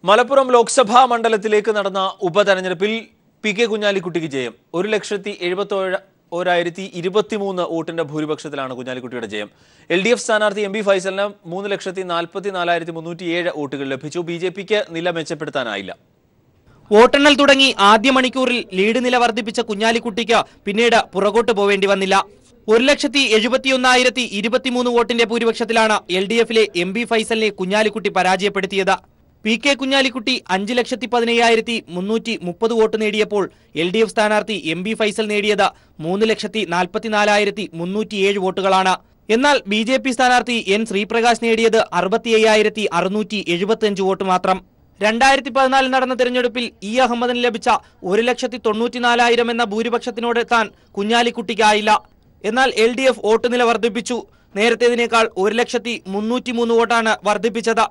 മലപ്പുറം ലോക്സഭാ മണ്ഡലത്തിലേക്ക് നടന്ന ഉപതെരഞ്ഞെടുപ്പിൽ P K കുഞ്ഞാലിക്കുട്ടിക്ക് ജയം. 1,71,023 വോട്ടിന്റെ ഭൂരിപക്ഷത്തിലാണ് കുഞ്ഞാലിക്കുട്ടിയുടെ ജയം. LDF സ്ഥാനാർത്ഥി MB ഫൈസലിന് 3,44,307 വോട്ടുകൾ ലഭിച്ചു. BJPക്ക് നില മെച്ചപ്പെടുത്താനായില്ല. വോട്ടെണ്ണൽ തുടങ്ങി ആദ്യ മണിക്കൂറിൽ ലീഡ് നില വർദ്ധിപ്പിച്ച കുഞ്ഞാലിക്കുട്ടിക്ക് പിന്നീട് പുറകോട്ട് പോവേണ്ടി വന്നില്ല. 1,71,023 വോട്ടിന്റെ ഭൂരിപക്ഷത്തിലാണ് LDFിലെ MB ഫൈസലിനെ കുഞ്ഞാലിക്കുട്ടി പരാജയപ്പെടുത്തിയത്. പി കെ കുഞ്ഞാലിക്കുട്ടി 5,18,330 വോട്ട് നേടിയപ്പോൾ LDF സ്ഥാനാർത്ഥി MB ഫൈസൽ നേടിയത് 3,44,307 വോട്ടുകളാണ്. എന്നാൽ BJP സ്ഥാനാർത്ഥി N ശ്രീപ്രകാശ് നേടിയത് 65,675 വോട്ട് മാത്രം. 2014 നടന്ന തെരഞ്ഞെടുപ്പിൽ അഹമ്മദിന് ലഭിച്ച 1,94,000 എന്ന ഭൂരിപക്ഷത്തിനോട് എത്താൻ കുഞ്ഞാലിക്കുട്ടിക്കായില്ല. എന്നാൽ LDF വോട്ട് നില വർദ്ധിപ്പിച്ചു. നേരത്തേതിനേക്കാൾ 1,303 വോട്ടാണ് വർദ്ധിപ്പിച്ചത്.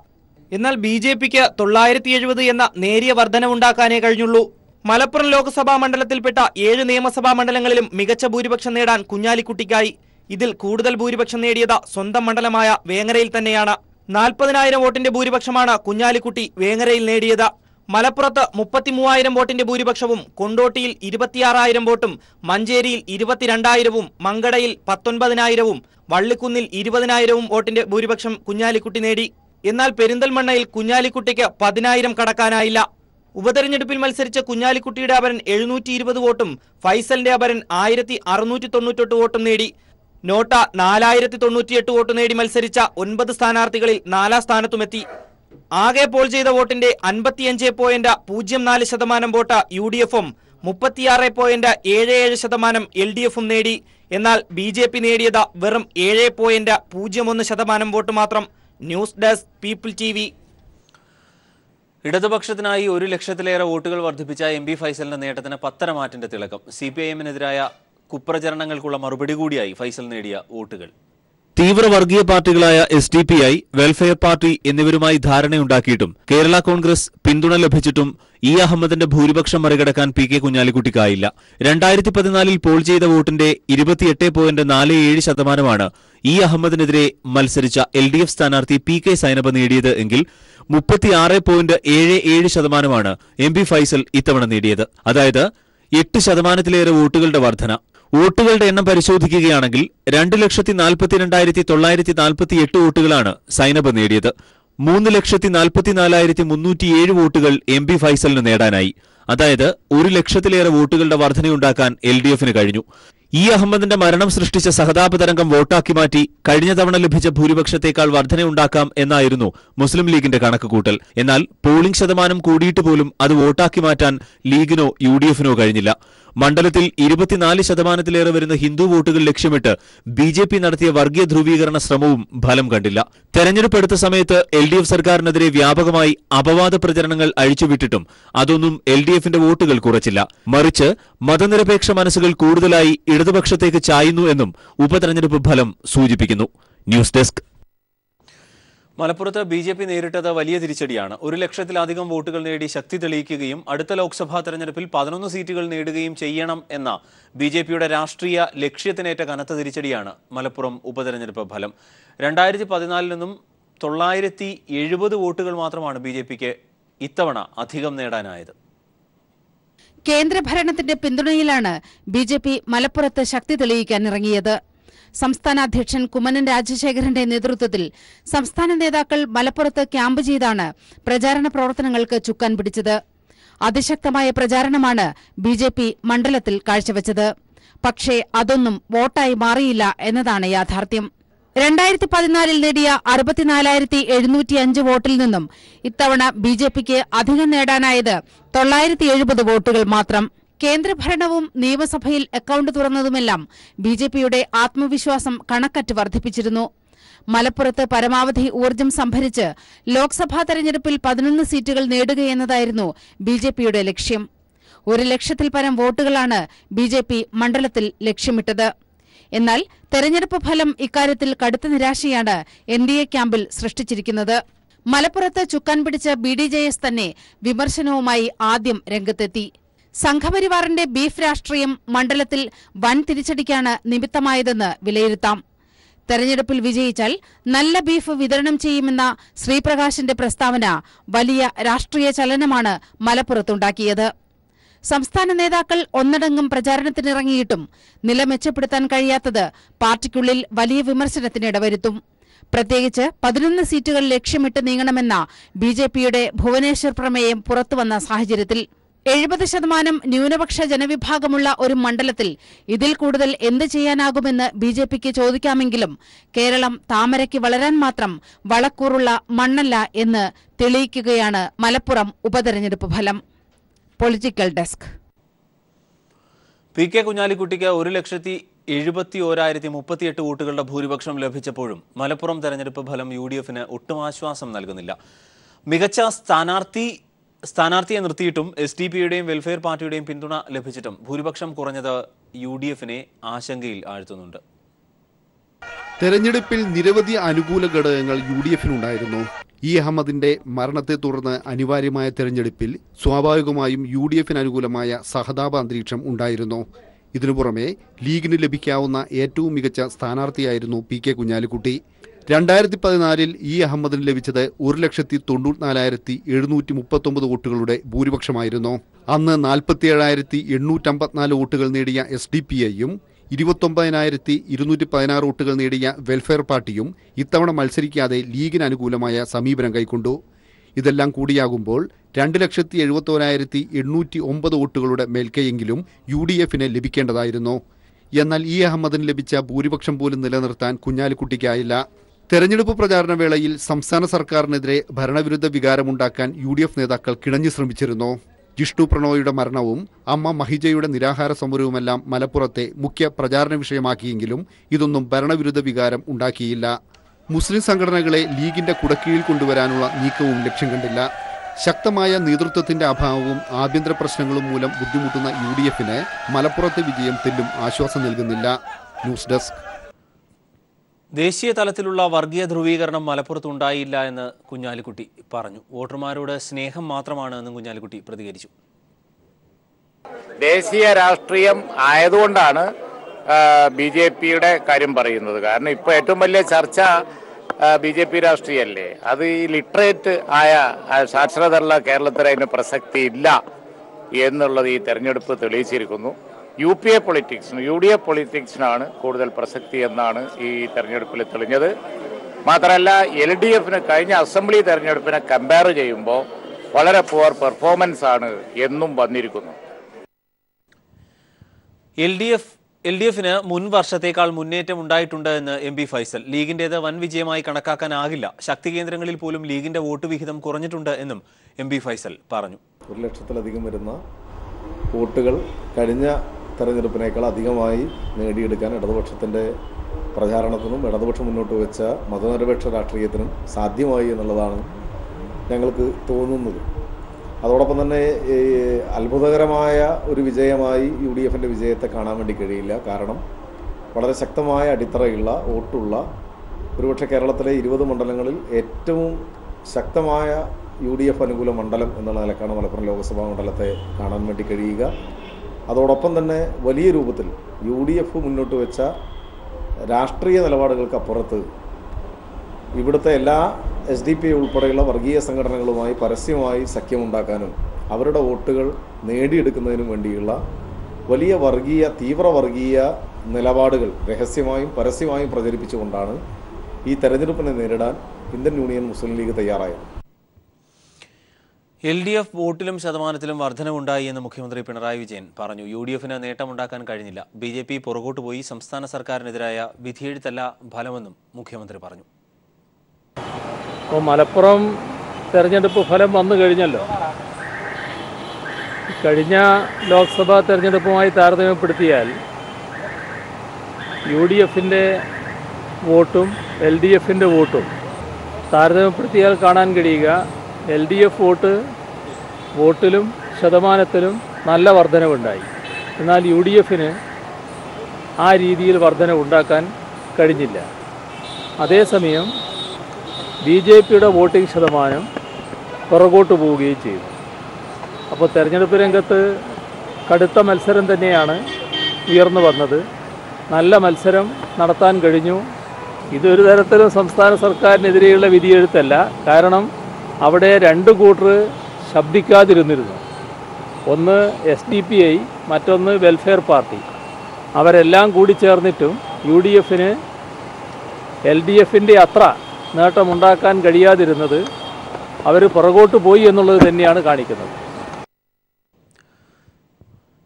എന്നാൽ BJPക്ക് 970 എന്ന നേരിയ വർധനവുണ്ടാക്കാനേ കഴിഞ്ഞുള്ളൂ. മലപ്പുറം ലോക്സഭാ മണ്ഡലത്തിൽപ്പെട്ട 7 നിയമസഭാ മണ്ഡലങ്ങളിലും മികച്ച ഭൂരിപക്ഷം നേടാൻ കുഞ്ഞാലിക്കുട്ടിക്കായി. ഇതിൽ കൂടുതൽ ഭൂരിപക്ഷം നേടിയത് സ്വന്തം മണ്ഡലമായ വേങ്ങരയിൽ തന്നെയാണ്. 40,000 വോട്ടിന്റെ ഭൂരിപക്ഷമാണ് കുഞ്ഞാലിക്കുട്ടി വേങ്ങരയിൽ നേടിയത്. മലപ്പുറത്ത് 33,000 വോട്ടിന്റെ ഭൂരിപക്ഷവും, കൊണ്ടോട്ടിയിൽ 26,000 വോട്ടും, മഞ്ചേരിയിൽ 22,000-ഉം, മങ്കടയിൽ 19,000-ഉം, വള്ളിക്കുന്നിൽ 20,000-ഉം വോട്ടിന്റെ ഭൂരിപക്ഷം കുഞ്ഞാലിക്കുട്ടി നേടി. എന്നാൽ പെരിന്തൽമണ്ണയിൽ കുഞ്ഞാലിക്കുട്ടിക്ക് 10,000 കടക്കാനായില്ല. ഉപതെരഞ്ഞെടുപ്പിൽ മത്സരിച്ച കുഞ്ഞാലിക്കുട്ടിയുടെ അപരൻ 720 വോട്ടും ഫൈസലിന്റെ അപരൻ 1,698 വോട്ടും നേടി. നോട്ട 4,098 വോട്ട് നേടി മത്സരിച്ച 9 സ്ഥാനാർത്ഥികളിൽ 4ാം സ്ഥാനത്തുമെത്തി. ആകെ പോൾ ചെയ്ത വോട്ടിന്റെ 55.04% വോട്ട് UDFും 36.77% LDFും നേടി. എന്നാൽ BJP നേടിയത് വെറും 7.01% വോട്ട് മാത്രം. News desk people TV. ഇടതുപക്ഷത്തിനായി 1 ലക്ഷത്തിലേറെ വോട്ടുകൾ വർദ്ധിപ്പിച്ച MB ഫൈസലിന്റെ നേട്ടത്തിന് പത്തരമാറ്റിന്റെ തിളക്കം. CPIM-നെതിരായ കുപ്രചരണങ്ങൾക്കുള്ള മറുപടി കൂടിയായി ഫൈസൽ നേടിയ വോട്ടുകൾ. തീവ്ര വർഗീയ പാർട്ടികളായ SDPI, വെൽഫെയർ പാർട്ടി എന്നിവരുമായി ധാരണയുണ്ടാക്കിയിട്ടും കേരള കോൺഗ്രസ് പിന്തുണ ലഭിച്ചിട്ടും അഹമ്മദിന്റെ ഭൂരിപക്ഷം മറികടക്കാൻ പി കെ കുഞ്ഞാലിക്കുട്ടിക്കായില്ല. 2014 പോൾ ചെയ്ത വോട്ടിന്റെ 28.47% അഹമ്മദിനെതിരെ മത്സരിച്ച LDF സ്ഥാനാർത്ഥി PK സൈനബ നേടിയത് എങ്കിൽ 36.77% MB ഫൈസൽ ഇത്തവണ നേടിയത്. അതായത് 8%-ലേറെ വോട്ടുകളുടെ വർധന. വോട്ടുകളുടെ എണ്ണം പരിശോധിക്കുകയാണെങ്കിൽ 2,42,948 വോട്ടുകളാണ് സൈനബ നേടിയത്. 3,44,307 വോട്ടുകൾ MB ഫൈസലിന് നേടാനായി. അതായത് 1 ലക്ഷത്തിലേറെ വോട്ടുകളുടെ വർധനയുണ്ടാക്കാൻ LDFന് കഴിഞ്ഞു. അഹമ്മദിന്റെ മരണം സൃഷ്ടിച്ച സഹതാപ തരംഗം വോട്ടാക്കി മാറ്റി കഴിഞ്ഞ തവണ ലഭിച്ച ഭൂരിപക്ഷത്തേക്കാൾ വർധനയുണ്ടാക്കാം എന്നായിരുന്നു മുസ്ലിം ലീഗിന്റെ കണക്കുകൂട്ടൽ. എന്നാൽ പോളിംഗ് ശതമാനം കൂടിയിട്ട് പോലും അത് വോട്ടാക്കി മാറ്റാൻ ലീഗിനോ UDFിനോ കഴിഞ്ഞില്ല. മണ്ഡലത്തിൽ 24%-ലേറെ വരുന്ന ഹിന്ദു വോട്ടുകൾ ലക്ഷ്യമിട്ട് BJP നടത്തിയ വർഗീയ ധ്രുവീകരണ ശ്രമവും ഫലം കണ്ടില്ല. തെരഞ്ഞെടുപ്പ് എടുത്ത സമയത്ത് LDF സർക്കാരിനെതിരെ വ്യാപകമായി അപവാദ പ്രചരണങ്ങൾ അഴിച്ചുവിട്ടിട്ടും അതൊന്നും LDFിന്റെ വോട്ടുകൾ കുറച്ചില്ല. മറിച്ച് മതനിരപേക്ഷ മനസ്സുകൾ കൂടുതലായി ഇടതുപക്ഷത്തേക്ക് ചായുന്നു എന്നും ഉപതെരഞ്ഞെടുപ്പ് ഫലം സൂചിപ്പിക്കുന്നു. News desk. മലപ്പുറത്ത് BJP നേരിട്ടത് വലിയ തിരിച്ചടിയാണ്. 1 ലക്ഷത്തിലധികം വോട്ടുകൾ നേടി ശക്തി തെളിയിക്കുകയും അടുത്ത ലോക്സഭാ തെരഞ്ഞെടുപ്പിൽ 11 സീറ്റുകൾ നേടുകയും ചെയ്യണം എന്ന BJPയുടെ രാഷ്ട്രീയ ലക്ഷ്യത്തിനേറ്റ കനത്ത തിരിച്ചടിയാണ് മലപ്പുറം ഉപതെരഞ്ഞെടുപ്പ് ഫലം. 2014 നിന്നും 970 വോട്ടുകൾ മാത്രമാണ് BJPക്ക് ഇത്തവണ അധികം നേടാനായത്. കേന്ദ്രഭരണത്തിന്റെ പിന്തുണയിലാണ് BJP മലപ്പുറത്ത് ശക്തി തെളിയിക്കാൻ ഇറങ്ങിയത്. സംസ്ഥാന അധ്യക്ഷൻ കുമ്മനം രാജശേഖരന്റെ നേതൃത്വത്തിൽ സംസ്ഥാന നേതാക്കൾ മലപ്പുറത്ത് ക്യാമ്പ് ചെയ്താണ് പ്രചാരണ പ്രവർത്തനങ്ങൾക്ക് ചുക്കാൻ പിടിച്ചത്. അതിശക്തമായ പ്രചാരണമാണ് BJP മണ്ഡലത്തിൽ കാഴ്ചവെച്ചത്. പക്ഷേ അതൊന്നും വോട്ടായി മാറിയില്ല എന്നതാണ് യാഥാർത്ഥ്യം. 2014 നേടിയ 64,705 വോട്ടിൽ നിന്നും ഇത്തവണ BJPക്ക് അധികം നേടാനായത് 970 വോട്ടുകൾ മാത്രം. കേന്ദ്രഭരണവും നിയമസഭയിൽ അക്കൌണ്ട് തുറന്നതുമെല്ലാം BJPയുടെ ആത്മവിശ്വാസം കണക്കറ്റ് വർദ്ധിപ്പിച്ചിരുന്നു. മലപ്പുറത്ത് പരമാവധി ഊർജ്ജം സംഭരിച്ച് ലോക്സഭാ തെരഞ്ഞെടുപ്പിൽ 11 സീറ്റുകൾ നേടുകയെന്നതായിരുന്നു BJPയുടെ ലക്ഷ്യം. 1 ലക്ഷത്തിൽ പരം വോട്ടുകളാണ് BJP മണ്ഡലത്തിൽ ലക്ഷ്യമിട്ടത്. എന്നാൽ തെരഞ്ഞെടുപ്പ് ഫലം ഇക്കാര്യത്തിൽ കടുത്ത നിരാശയാണ് NDA ക്യാമ്പിൽ സൃഷ്ടിച്ചിരിക്കുന്നത്. മലപ്പുറത്ത് ചുക്കാൻ പിടിച്ച BDJS തന്നെ വിമർശനവുമായി ആദ്യം രംഗത്തെത്തി. സംഘപരിവാറിന്റെ ബീഫ് രാഷ്ട്രീയം മണ്ഡലത്തിൽ വൻ തിരിച്ചടിക്കാണ് നിമിത്തമായതെന്ന് വിലയിരുത്താം. തെരഞ്ഞെടുപ്പിൽ വിജയിച്ചാൽ നല്ല ബീഫ് വിതരണം ചെയ്യുമെന്ന ശ്രീപ്രകാശിന്റെ പ്രസ്താവന വലിയ രാഷ്ട്രീയ ചലനമാണ് മലപ്പുറത്തുണ്ടാക്കിയത്. സംസ്ഥാന നേതാക്കൾ ഒന്നടങ്കം പ്രചാരണത്തിനിറങ്ങിയിട്ടും നില മെച്ചപ്പെടുത്താൻ കഴിയാത്തത് പാർട്ടിക്കുള്ളിൽ വലിയ വിമർശനത്തിനിടവരുത്തും. പ്രത്യേകിച്ച് 11 സീറ്റുകൾ ലക്ഷ്യമിട്ട് നീങ്ങണമെന്ന ബിജെപിയുടെ ഭുവനേശ്വർ പ്രമേയം പുറത്തുവന്ന സാഹചര്യത്തിൽ 70% ന്യൂനപക്ഷ ജനവിഭാഗമുള്ള ഒരു മണ്ഡലത്തിൽ ഇതിൽ കൂടുതൽ എന്ത് ചെയ്യാനാകുമെന്ന് ബിജെപിക്ക് ചോദിക്കാമെങ്കിലും കേരളം താമരയ്ക്ക് വളരാൻ മാത്രം വളക്കൂറുള്ള മണ്ണല്ല എന്ന് തെളിയിക്കുകയാണ് മലപ്പുറം ഉപതെരഞ്ഞെടുപ്പ് ഫലം. Political desk. പി കെ കുഞ്ഞാലിക്കുട്ടിക്ക് 1,71,038 വോട്ടുകളുടെ ഭൂരിപക്ഷം ലഭിച്ചപ്പോഴും മലപ്പുറം തെരഞ്ഞെടുപ്പ് ഫലം UDF-ന് ഒട്ടും ആശ്വാസം നൽകുന്നില്ല. മികച്ച സ്ഥാനാർത്ഥിയെ നിർത്തിയിട്ടും SDP-യുടെയും വെൽഫെയർ പാർട്ടിയുടെയും പിന്തുണ ലഭിച്ചിട്ടും ഭൂരിപക്ഷം കുറഞ്ഞത് UDF-നെ ആശങ്കയിൽ ആഴ്ത്തുന്നുണ്ട്. തെരഞ്ഞെടുപ്പിൽ നിരവധി അനുകൂല ഘടകങ്ങൾ UDF-നുണ്ടായിരുന്നു. അഹമ്മദിന്റെ മരണത്തെ തുടർന്ന് അനിവാര്യമായ തെരഞ്ഞെടുപ്പിൽ സ്വാഭാവികമായും UDF-ന് അനുകൂലമായ സഹതാപ അന്തരീക്ഷം ഉണ്ടായിരുന്നു. ഇതിനു പുറമെ ലീഗിന് ലഭിക്കാവുന്ന ഏറ്റവും മികച്ച സ്ഥാനാർത്ഥിയായിരുന്നു പി കെ കുഞ്ഞാലിക്കുട്ടി. 2014 അഹമ്മദിന് ലഭിച്ചത് 1,94,739 വോട്ടുകളുടെ ഭൂരിപക്ഷമായിരുന്നു. അന്ന് 47,854 വോട്ടുകൾ നേടിയ SDP-യും 29,216 വോട്ടുകൾ നേടിയ വെൽഫെയർ പാർട്ടിയും ഇത്തവണ മത്സരിക്കാതെ ലീഗിന് അനുകൂലമായ സമീപനം കൈക്കൊണ്ടു. ഇതെല്ലാം കൂടിയാകുമ്പോൾ 2,71,809 വോട്ടുകളുടെ മേൽക്കൈയെങ്കിലും UDF-ന് ലഭിക്കേണ്ടതായിരുന്നു. എന്നാൽ അഹമ്മദിന് ലഭിച്ച ഭൂരിപക്ഷം പോലും നിലനിർത്താൻ കുഞ്ഞാലിക്കുട്ടിക്കായില്ല. തെരഞ്ഞെടുപ്പ് പ്രചാരണ വേളയിൽ സംസ്ഥാന സർക്കാരിനെതിരെ ഭരണവിരുദ്ധ വികാരമുണ്ടാക്കാൻ UDF നേതാക്കൾ കിണഞ്ഞു ശ്രമിച്ചിരുന്നു. ജിഷ്ണു പ്രണോയുടെ മരണവും അമ്മ മഹിജയുടെ നിരാഹാര സമരവുമെല്ലാം മലപ്പുറത്തെ മുഖ്യ പ്രചാരണ വിഷയമാക്കിയെങ്കിലും ഇതൊന്നും ഭരണവിരുദ്ധ വികാരം ഉണ്ടാക്കിയില്ല. മുസ്ലിം സംഘടനകളെ ലീഗിന്റെ കുടക്കീഴിൽ കൊണ്ടുവരാനുള്ള നീക്കവും ലക്ഷ്യം കണ്ടില്ല. ശക്തമായ നേതൃത്വത്തിന്റെ അഭാവവും ആഭ്യന്തര പ്രശ്നങ്ങളും മൂലം ബുദ്ധിമുട്ടുന്ന UDF-ന് മലപ്പുറത്തെ വിജയം തെല്ലും ആശ്വാസം നൽകുന്നില്ല. News desk. ദേശീയ തലത്തിലുള്ള വർഗീയ ധ്രുവീകരണം മലപ്പുറത്ത് ഉണ്ടായില്ല എന്ന് കുഞ്ഞാലിക്കുട്ടി പറഞ്ഞു. വോട്ടർമാരോട് സ്നേഹം മാത്രമാണ് എന്നും കുഞ്ഞാലിക്കുട്ടി പ്രതികരിച്ചു. ദേശീയ രാഷ്ട്രീയം ആയതുകൊണ്ടാണ് BJP-യുടെ കാര്യം പറയുന്നത്. കാരണം ഇപ്പോൾ ഏറ്റവും വലിയ ചർച്ച BJP രാഷ്ട്രീയമല്ലേ. അത് ഈ ലിറ്ററേറ്റ് ആയ സാക്ഷരതയുള്ള കേരളത്തിൽ അതിന് പ്രസക്തി ഇല്ല എന്നുള്ളത് ഈ തെരഞ്ഞെടുപ്പ് തെളിയിച്ചിരിക്കുന്നു. UPA പൊളിറ്റിക്സിന് UDF പൊളിറ്റിക്സിനാണ് കൂടുതൽ പ്രസക്തി എന്നാണ് ഈ തെരഞ്ഞെടുപ്പിൽ തെളിഞ്ഞത്. മാത്രമല്ല LDF-ന് കഴിഞ്ഞ അസംബ്ലി തെരഞ്ഞെടുപ്പിനെ കമ്പയർ ചെയ്യുമ്പോൾ വളരെ പുവർ പെർഫോമൻസ് ആണ് എന്നും വന്നിരിക്കുന്നു. LDF-ന് മുൻ വർഷത്തേക്കാൾ മുന്നേറ്റം ഉണ്ടായിട്ടുണ്ട് എന്ന് MP ഫൈസൽ. ലീഗിന്റേത് വൻ വിജയമായി കണക്കാക്കാനാകില്ല. ശക്തി കേന്ദ്രങ്ങളിൽ പോലും ലീഗിന്റെ വോട്ട് വിഹിതം കുറഞ്ഞിട്ടുണ്ട് എന്നും MP ഫൈസൽ പറഞ്ഞു. 1,00,000-ലധികം വരുന്ന വോട്ടുകൾ കഴിഞ്ഞ തെരഞ്ഞെടുപ്പിനേക്കാൾ അധികമായി നേടിയെടുക്കാൻ ഇടതുപക്ഷത്തിൻ്റെ പ്രചാരണത്തിനും ഇടതുപക്ഷം മുന്നോട്ട് വെച്ച മതനിരപേക്ഷ രാഷ്ട്രീയത്തിനും സാധ്യമായി എന്നുള്ളതാണ് ഞങ്ങൾക്ക് തോന്നുന്നത്. അതോടൊപ്പം തന്നെ അത്ഭുതകരമായ ഒരു വിജയമായി UDF-ൻ്റെ വിജയത്തെ കാണാൻ വേണ്ടി കഴിയില്ല. കാരണം വളരെ ശക്തമായ അടിത്തറയുള്ള വോട്ടുള്ള ഒരുപക്ഷെ കേരളത്തിലെ 20 മണ്ഡലങ്ങളിൽ ഏറ്റവും ശക്തമായ UDF അനുകൂല മണ്ഡലം എന്നുള്ള നിലക്കാണ് മലപ്പുറം ലോക്സഭാ മണ്ഡലത്തെ കാണാൻ വേണ്ടി കഴിയുക. അതോടൊപ്പം തന്നെ വലിയ രൂപത്തിൽ UDF മുന്നോട്ട് വെച്ച രാഷ്ട്രീയ നിലപാടുകൾക്കപ്പുറത്ത് ഇവിടുത്തെ എല്ലാ SDP ഉൾപ്പെടെയുള്ള വർഗീയ സംഘടനകളുമായി പരസ്യമായി സഖ്യമുണ്ടാക്കാനും അവരുടെ വോട്ടുകൾ നേടിയെടുക്കുന്നതിനും വേണ്ടിയുള്ള വലിയ തീവ്ര വർഗീയ നിലപാടുകൾ രഹസ്യമായും പരസ്യമായും പ്രചരിപ്പിച്ചുകൊണ്ടാണ് ഈ തെരഞ്ഞെടുപ്പിനെ നേരിടാൻ ഇന്ത്യൻ യൂണിയൻ മുസ്ലിം ലീഗ് തയ്യാറായത്. LDF വോട്ടിലും ശതമാനത്തിലും വർധനവുണ്ടായി എന്ന് മുഖ്യമന്ത്രി പിണറായി വിജയൻ പറഞ്ഞു. UDF-ന് നേട്ടമുണ്ടാക്കാൻ കഴിഞ്ഞില്ല. BJP പുറകോട്ട് പോയി. സംസ്ഥാന സർക്കാരിനെതിരായ വിധിയെഴുത്തല്ല ഫലമെന്നും മുഖ്യമന്ത്രി പറഞ്ഞു. അപ്പോൾ മലപ്പുറം തെരഞ്ഞെടുപ്പ് ഫലം വന്നു കഴിഞ്ഞല്ലോ. കഴിഞ്ഞ ലോക്സഭാ തെരഞ്ഞെടുപ്പുമായി താരതമ്യപ്പെടുത്തിയാൽ UDF-ൻ്റെ വോട്ടും LDF-ൻ്റെ വോട്ടും താരതമ്യപ്പെടുത്തിയാൽ കാണാൻ കഴിയുക LDF വോട്ടിലും ശതമാനത്തിലും നല്ല വർധനവുണ്ടായി. എന്നാൽ UDF-ന് ആ രീതിയിൽ വർധനവുണ്ടാക്കാൻ കഴിഞ്ഞില്ല. അതേസമയം BJP-യുടെ വോട്ടിംഗ് ശതമാനം പുറകോട്ട് പോവുകയും ചെയ്തു. അപ്പോൾ തെരഞ്ഞെടുപ്പ് രംഗത്ത് കടുത്ത മത്സരം തന്നെയാണ് ഉയർന്നു വന്നത്. നല്ല മത്സരം നടത്താൻ കഴിഞ്ഞു. ഇതൊരു തരത്തിലും സംസ്ഥാന സർക്കാരിനെതിരെയുള്ള വിധിയെഴുത്തല്ല. കാരണം അവിടെ രണ്ട് കൂട്ടർ ശബ്ദിക്കാതിരുന്നിരുന്നു. ഒന്ന് SDPI, മറ്റൊന്ന് വെൽഫെയർ പാർട്ടി. അവരെല്ലാം കൂടി ചേർന്നിട്ടും UDFന് LDFൻ്റെ അത്ര നേട്ടമുണ്ടാക്കാൻ കഴിയാതിരുന്നത് അവർ പുറകോട്ട് പോയി എന്നുള്ളത് തന്നെയാണ് കാണിക്കുന്നത്.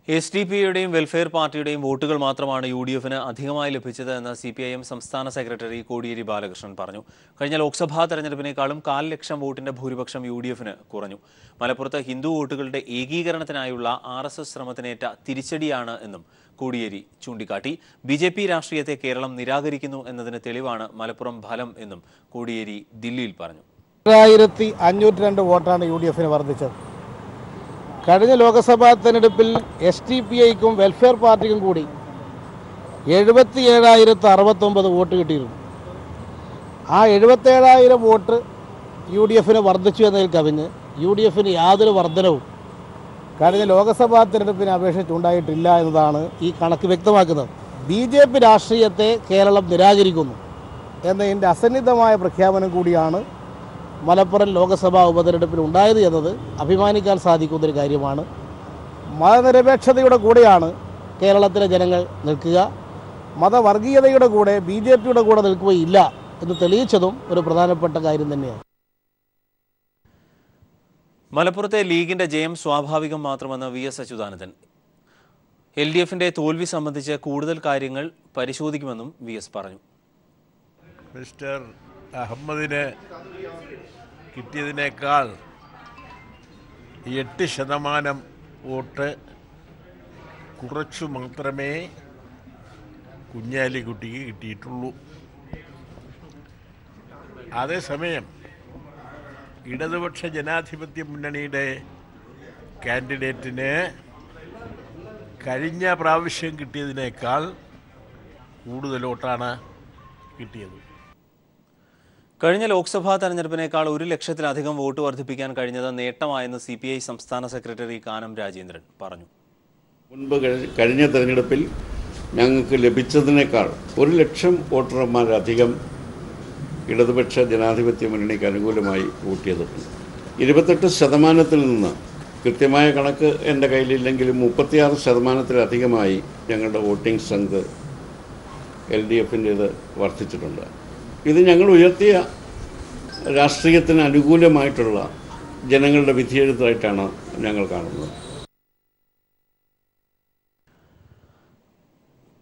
SDPIയുടെയും വെൽഫെയർ പാർട്ടിയുടെയും വോട്ടുകൾ മാത്രമാണ് UDFന് അധികമായി ലഭിച്ചത് എന്ന് CPIM സംസ്ഥാന സെക്രട്ടറി കോടിയേരി ബാലകൃഷ്ണൻ പറഞ്ഞു. കഴിഞ്ഞ ലോക്സഭാ തെരഞ്ഞെടുപ്പിനേക്കാളും 1,00,000 വോട്ടിന്റെ ഭൂരിപക്ഷം UDFന് കുറഞ്ഞു. മലപ്പുറത്ത് ഹിന്ദു വോട്ടുകളുടെ ഏകീകരണത്തിനായുള്ള RSS ശ്രമത്തിനേറ്റ തിരിച്ചടിയാണ് എന്നും കോടിയേരി ചൂണ്ടിക്കാട്ടി. BJP രാഷ്ട്രീയത്തെ കേരളം നിരാകരിക്കുന്നു എന്നതിന് തെളിവാണ് മലപ്പുറം ഫലം എന്നും കോടിയേരി ദില്ലിയിൽ പറഞ്ഞു. 1502 വോട്ടാണ് UDFന് വർദ്ധിച്ചത്. കഴിഞ്ഞ ലോക്സഭാ തെരഞ്ഞെടുപ്പിൽ SDPIക്കും വെൽഫെയർ പാർട്ടിക്കും കൂടി 77,069 വോട്ട് കിട്ടിയിരുന്നു. ആ 77,000 വോട്ട് UDFന് വർദ്ധിച്ചു എന്നതിൽ കവിഞ്ഞ് UDFന് യാതൊരു വർധനവും കഴിഞ്ഞ ലോക്സഭാ തെരഞ്ഞെടുപ്പിനെ അപേക്ഷിച്ചുണ്ടായിട്ടില്ല എന്നതാണ് ഈ കണക്ക് വ്യക്തമാക്കുന്നത്. BJP രാഷ്ട്രീയത്തെ കേരളം നിരാകരിക്കുന്നു എന്നതിൻ്റെ അസന്നിഗ്ധമായ പ്രഖ്യാപനം കൂടിയാണ് മലപ്പുറം ലോക്സഭാ ഉപതെരഞ്ഞെടുപ്പിൽ ഉണ്ടായത് എന്നത് അഭിമാനിക്കാൻ സാധിക്കുന്നൊരു കാര്യമാണ്. മതനിരപേക്ഷതയുടെ കൂടെയാണ് കേരളത്തിലെ ജനങ്ങൾ നിൽക്കുക. മതവർഗീയതയുടെ കൂടെ BJPയുടെ കൂടെ നിൽക്കുകയില്ല എന്ന് തെളിയിച്ചതും ഒരു പ്രധാനപ്പെട്ട കാര്യം തന്നെയാണ്. മലപ്പുറത്തെ ലീഗിന്റെ ജയം സ്വാഭാവികം മാത്രമെന്ന് VS അച്യുതാനന്ദൻ. LDFന്റെ തോൽവി സംബന്ധിച്ച് കൂടുതൽ കാര്യങ്ങൾ പരിശോധിക്കുമെന്നും VS പറഞ്ഞു. മിസ്റ്റർ അഹമ്മദിന് കിട്ടിയതിനേക്കാൾ 8% വോട്ട് കുറച്ചു മാത്രമേ കുഞ്ഞാലിക്കുട്ടിക്ക് കിട്ടിയിട്ടുള്ളൂ. അതേസമയം ഇടതുപക്ഷ ജനാധിപത്യ മുന്നണിയുടെ കാൻഡിഡേറ്റിന് കഴിഞ്ഞ പ്രാവശ്യം കിട്ടിയതിനേക്കാൾ കൂടുതൽ വോട്ടാണ് കിട്ടിയത്. കഴിഞ്ഞ ലോക്സഭാ തെരഞ്ഞെടുപ്പിനേക്കാൾ 1,00,000-ലധികം വോട്ട് വർദ്ധിപ്പിക്കാൻ കഴിഞ്ഞത് നേട്ടമായെന്ന് CPI സംസ്ഥാന സെക്രട്ടറി കാനം രാജേന്ദ്രൻ പറഞ്ഞു. മുൻപ് കഴിഞ്ഞ തെരഞ്ഞെടുപ്പിൽ ഞങ്ങൾക്ക് ലഭിച്ചതിനേക്കാൾ 1,00,000 വോട്ടർമാരധികം ഇടതുപക്ഷ ജനാധിപത്യ മുന്നണിക്ക് അനുകൂലമായി വോട്ട് ചെയ്തിട്ടുണ്ട്. 28% നിന്ന് കൃത്യമായ കണക്ക് എൻ്റെ കയ്യിലില്ലെങ്കിലും 36%-ലധികമായി ഞങ്ങളുടെ വോട്ടിംഗ് സ്ട്രെങ്ത് LDFൻ്റേത് വർദ്ധിച്ചിട്ടുണ്ട്. ഇത് ഞങ്ങൾ ഉയർത്തിയ രാഷ്ട്രീയത്തിന് അനുകൂലമായിട്ടുള്ള ജനങ്ങളുടെ വിധിയെഴുത്തായിട്ടാണ് ഞങ്ങൾ കാണുന്നത്.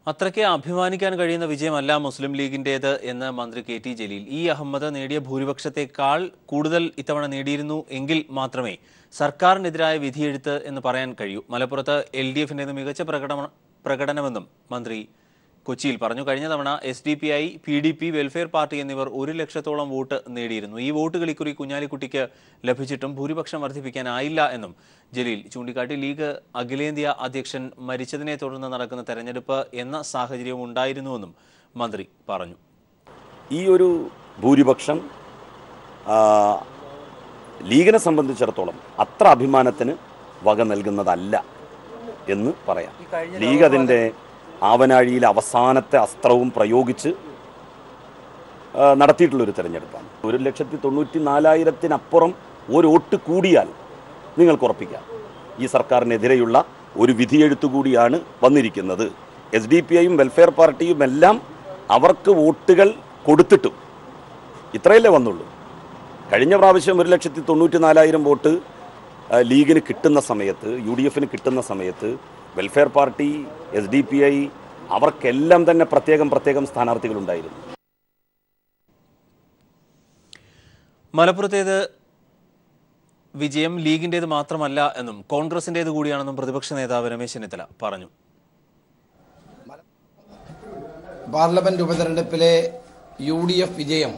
അത്രയ്ക്ക് അഭിമാനിക്കാൻ കഴിയുന്ന വിജയമല്ല മുസ്ലിം ലീഗിൻ്റേത് എന്ന് മന്ത്രി KT ജലീൽ. അഹമ്മദ് നേടിയ ഭൂരിപക്ഷത്തെക്കാൾ കൂടുതൽ ഇത്തവണ നേടിയിരുന്നു എങ്കിൽ മാത്രമേ സർക്കാരിനെതിരായ വിധിയെഴുത്ത് എന്ന് പറയാൻ കഴിയൂ. മലപ്പുറത്ത് LDFൻ്റേത് മികച്ച പ്രകടനമെന്നും മന്ത്രി കൊച്ചിയിൽ പറഞ്ഞു. കഴിഞ്ഞ തവണ SDPI, PDP, വെൽഫെയർ പാർട്ടി എന്നിവർ 1,00,000-ഓളം വോട്ട് നേടിയിരുന്നു. ഈ വോട്ടുകൾ ഇക്കുറി കുഞ്ഞാലിക്കുട്ടിക്ക് ലഭിച്ചിട്ടും ഭൂരിപക്ഷം വർദ്ധിപ്പിക്കാനായില്ല എന്നും ജലീൽ ചൂണ്ടിക്കാട്ടി. ലീഗ് അഖിലേന്ത്യാ അധ്യക്ഷൻ മരിച്ചതിനെ തുടർന്ന് നടക്കുന്ന തെരഞ്ഞെടുപ്പ് എന്ന സാഹചര്യവും ഉണ്ടായിരുന്നുവെന്നും മന്ത്രി പറഞ്ഞു. ഈ ഒരു ഭൂരിപക്ഷം ലീഗിനെ സംബന്ധിച്ചിടത്തോളം അത്ര അഭിമാനത്തിന് വക നൽകുന്നതല്ല എന്ന് പറയാം. ലീഗ് അതിൻ്റെ ആവനാഴിയിൽ അവസാനത്തെ അസ്ത്രവും പ്രയോഗിച്ച് നടത്തിയിട്ടുള്ളൊരു തെരഞ്ഞെടുപ്പാണ്. 1,94,000-അപ്പുറം ഒരു വോട്ട് കൂടിയാൽ നിങ്ങൾക്ക് ഉറപ്പിക്കാം ഈ സർക്കാരിനെതിരെയുള്ള ഒരു വിധിയെഴുത്തു കൂടിയാണ് വന്നിരിക്കുന്നത്. SDPIയും വെൽഫെയർ പാർട്ടിയും എല്ലാം അവർക്ക് വോട്ടുകൾ കൊടുത്തിട്ടും ഇത്രയല്ലേ വന്നുള്ളൂ. കഴിഞ്ഞ പ്രാവശ്യം 1,94,000 വോട്ട് ലീഗിന് കിട്ടുന്ന സമയത്ത്, UDFന് കിട്ടുന്ന സമയത്ത് വെൽഫെയർ പാർട്ടി, SDPI അവർക്കെല്ലാം തന്നെ പ്രത്യേകം സ്ഥാനാർത്ഥികളുണ്ടായിരുന്നു. മലപ്പുറത്തേത് വിജയം ലീഗിൻ്റേത് മാത്രമല്ല എന്നും കോൺഗ്രസിൻ്റേത് കൂടിയാണെന്നും പ്രതിപക്ഷ നേതാവ് രമേശ് ചെന്നിത്തല പറഞ്ഞു. പാർലമെന്റ് ഉപതെരഞ്ഞെടുപ്പിലെ UDF വിജയം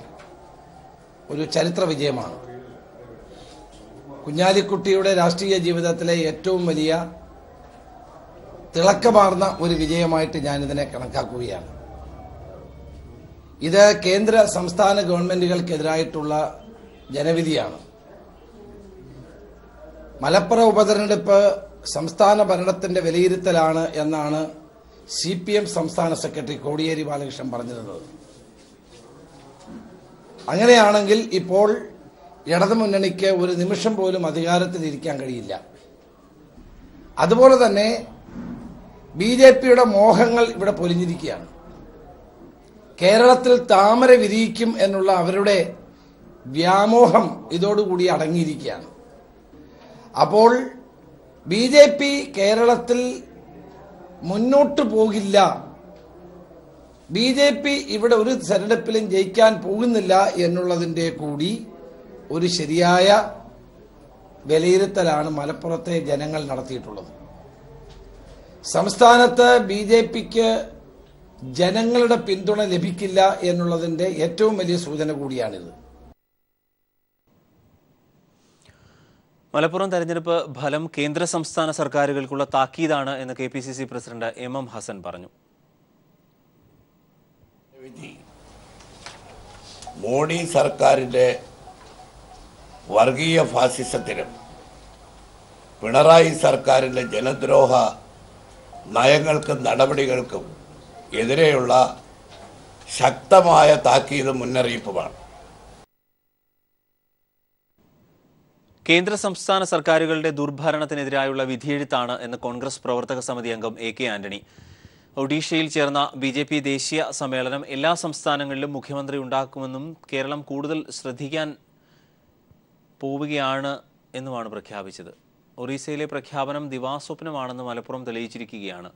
ഒരു ചരിത്ര വിജയമാണ്. കുഞ്ഞാലിക്കുട്ടിയുടെ രാഷ്ട്രീയ ജീവിതത്തിലെ ഏറ്റവും വലിയ തിളക്കമാർന്ന ഒരു വിജയമായിട്ട് ഞാനിതിനെ കണക്കാക്കുകയാണ്. ഇത് കേന്ദ്ര സംസ്ഥാന ഗവൺമെന്റുകൾക്കെതിരായിട്ടുള്ള ജനവിധിയാണ്. മലപ്പുറം ഉപതെരഞ്ഞെടുപ്പ് സംസ്ഥാന ഭരണത്തിന്റെ വിലയിരുത്തലാണ് എന്നാണ് CPM സംസ്ഥാന സെക്രട്ടറി കോടിയേരി ബാലകൃഷ്ണൻ പറഞ്ഞിരുന്നത്. അങ്ങനെയാണെങ്കിൽ ഇപ്പോൾ ഇടതുമുന്നണിക്ക് ഒരു നിമിഷം പോലും അധികാരത്തിലിരിക്കാൻ കഴിയില്ല. അതുപോലെ തന്നെ BJPയുടെ മോഹങ്ങൾ ഇവിടെ പൊലിഞ്ഞിരിക്കുകയാണ്. കേരളത്തിൽ താമര വിരിയിക്കും എന്നുള്ള അവരുടെ വ്യാമോഹം ഇതോടുകൂടി അടങ്ങിയിരിക്കുകയാണ്. അപ്പോൾ BJP കേരളത്തിൽ മുന്നോട്ട് പോകില്ല, BJP ഇവിടെ ഒരു തെരഞ്ഞെടുപ്പിലും ജയിക്കാൻ പോകുന്നില്ല എന്നുള്ളതിൻ്റെ കൂടി ഒരു ശരിയായ വിലയിരുത്തലാണ് മലപ്പുറത്തെ ജനങ്ങൾ നടത്തിയിട്ടുള്ളത്. സംസ്ഥാനത്ത് BJPക്ക് ജനങ്ങളുടെ പിന്തുണ ലഭിക്കില്ല എന്നുള്ളതിൻ്റെ ഏറ്റവും വലിയ സൂചന കൂടിയാണിത്. മലപ്പുറം തെരഞ്ഞെടുപ്പ് ഫലം കേന്ദ്ര സംസ്ഥാന സർക്കാരുകൾക്കുള്ള താക്കീതാണ് എന്ന് KPCC പ്രസിഡന്റ് MM ഹസൻ പറഞ്ഞു. മോഡി സർക്കാരിൻ്റെ വർഗീയ ഫാസിസത്തിനും പിണറായി സർക്കാരിൻ്റെ ജനദ്രോഹ നയങ്ങൾക്കും നടപടികൾക്കും എതിരെയുള്ള ശക്തമായ താക്കീത് മുന്നറിയിപ്പുമാണ്. കേന്ദ്ര സംസ്ഥാന സർക്കാരുകളുടെ ദുർഭരണത്തിനെതിരായുള്ള വിധിയെഴുത്താണ് എന്ന് കോൺഗ്രസ് പ്രവർത്തക സമിതി അംഗം AK ആന്റണി. ഒഡീഷയിൽ ചേർന്ന BJP ദേശീയ സമ്മേളനം എല്ലാ സംസ്ഥാനങ്ങളിലും മുഖ്യമന്ത്രി ഉണ്ടാക്കുമെന്നും കേരളം കൂടുതൽ ശ്രദ്ധിക്കാൻ പോവുകയാണ് എന്നുമാണ് പ്രഖ്യാപിച്ചത്. ഒറീസയിലെ പ്രഖ്യാപനം ദിവാസ്വപ്നമാണെന്ന് മലപ്പുറം തെളിയിച്ചിരിക്കുകയാണ്.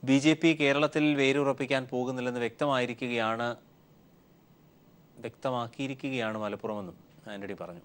BJP കേരളത്തിൽ വേരുറപ്പിക്കാൻ പോകുന്നില്ലെന്ന് വ്യക്തമാക്കിയിരിക്കുകയാണ് മലപ്പുറമെന്നും ആന്റണി പറഞ്ഞു.